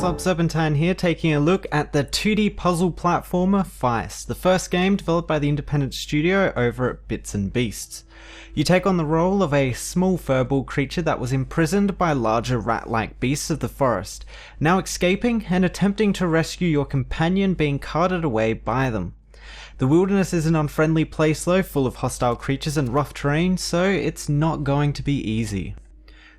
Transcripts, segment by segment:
what's up, Serpentine here, taking a look at the 2D puzzle platformer Feist, the first game developed by the independent studio over at Bits and Beasts. You take on the role of a small furball creature that was imprisoned by larger rat-like beasts of the forest, now escaping and attempting to rescue your companion being carted away by them. The wilderness is an unfriendly place though, full of hostile creatures and rough terrain, so it's not going to be easy.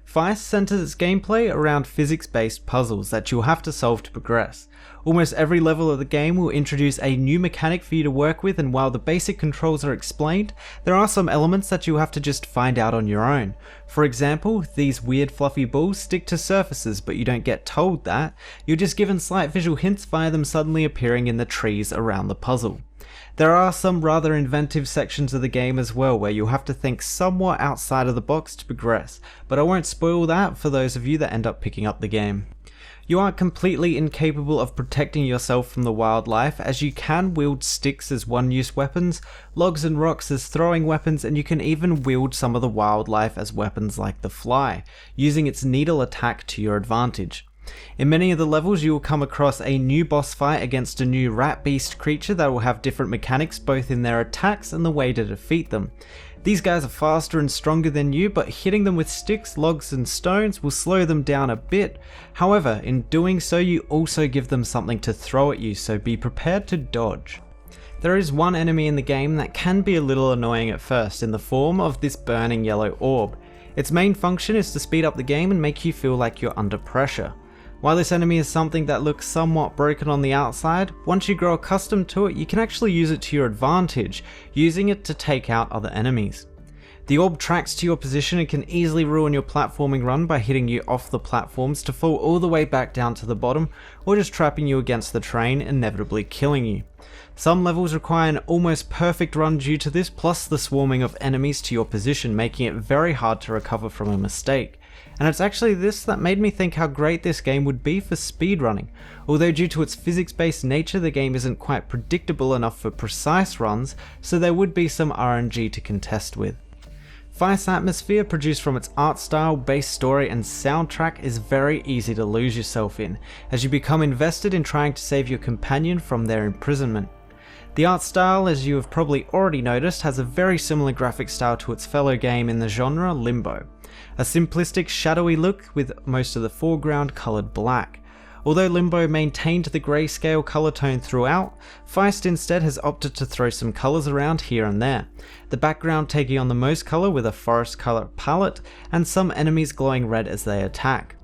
Feist centers its gameplay around physics-based puzzles that you'll have to solve to progress. Almost every level of the game will introduce a new mechanic for you to work with, and while the basic controls are explained, there are some elements that you'll have to just find out on your own. For example, these weird fluffy balls stick to surfaces, but you don't get told that. You're just given slight visual hints via them suddenly appearing in the trees around the puzzle. There are some rather inventive sections of the game as well where you'll have to think somewhat outside of the box to progress, but I won't spoil that for those of you that end up picking up the game. You aren't completely incapable of protecting yourself from the wildlife, as you can wield sticks as one-use weapons, logs and rocks as throwing weapons, and you can even wield some of the wildlife as weapons like the fly, using its needle attack to your advantage. In many of the levels you will come across a new boss fight against a new rat beast creature that will have different mechanics both in their attacks and the way to defeat them. These guys are faster and stronger than you, but hitting them with sticks, logs and stones will slow them down a bit. However, in doing so you also give them something to throw at you, so be prepared to dodge. There is one enemy in the game that can be a little annoying at first, in the form of this burning yellow orb. Its main function is to speed up the game and make you feel like you're under pressure. While this enemy is something that looks somewhat broken on the outside, once you grow accustomed to it, you can actually use it to your advantage, using it to take out other enemies. The orb tracks to your position and can easily ruin your platforming run by hitting you off the platforms to fall all the way back down to the bottom, or just trapping you against the terrain, inevitably killing you. Some levels require an almost perfect run due to this, plus the swarming of enemies to your position, making it very hard to recover from a mistake. And it's actually this that made me think how great this game would be for speedrunning. Although due to its physics-based nature, the game isn't quite predictable enough for precise runs, so there would be some RNG to contest with. Feist's atmosphere, produced from its art style, base story and soundtrack, is very easy to lose yourself in, as you become invested in trying to save your companion from their imprisonment. The art style, as you have probably already noticed, has a very similar graphic style to its fellow game in the genre, Limbo. A simplistic, shadowy look with most of the foreground coloured black. Although Limbo maintained the grayscale colour tone throughout, Feist instead has opted to throw some colours around here and there, the background taking on the most colour with a forest colour palette, and some enemies glowing red as they attack.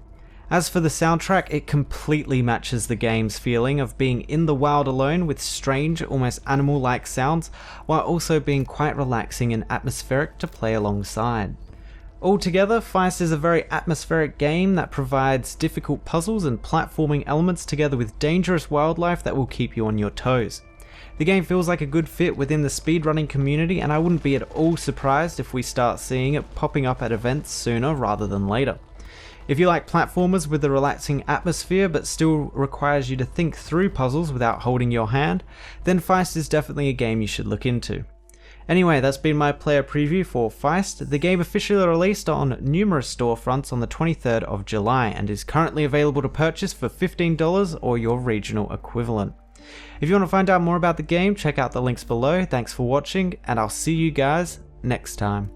As for the soundtrack, it completely matches the game's feeling of being in the wild alone with strange, almost animal-like sounds, while also being quite relaxing and atmospheric to play alongside. Altogether, Feist is a very atmospheric game that provides difficult puzzles and platforming elements together with dangerous wildlife that will keep you on your toes. The game feels like a good fit within the speedrunning community, and I wouldn't be at all surprised if we start seeing it popping up at events sooner rather than later. If you like platformers with a relaxing atmosphere but still requires you to think through puzzles without holding your hand, then Feist is definitely a game you should look into. Anyway, that's been my player preview for Feist. The game officially released on numerous storefronts on the 23rd of July and is currently available to purchase for $15 or your regional equivalent. If you want to find out more about the game, check out the links below. Thanks for watching, and I'll see you guys next time.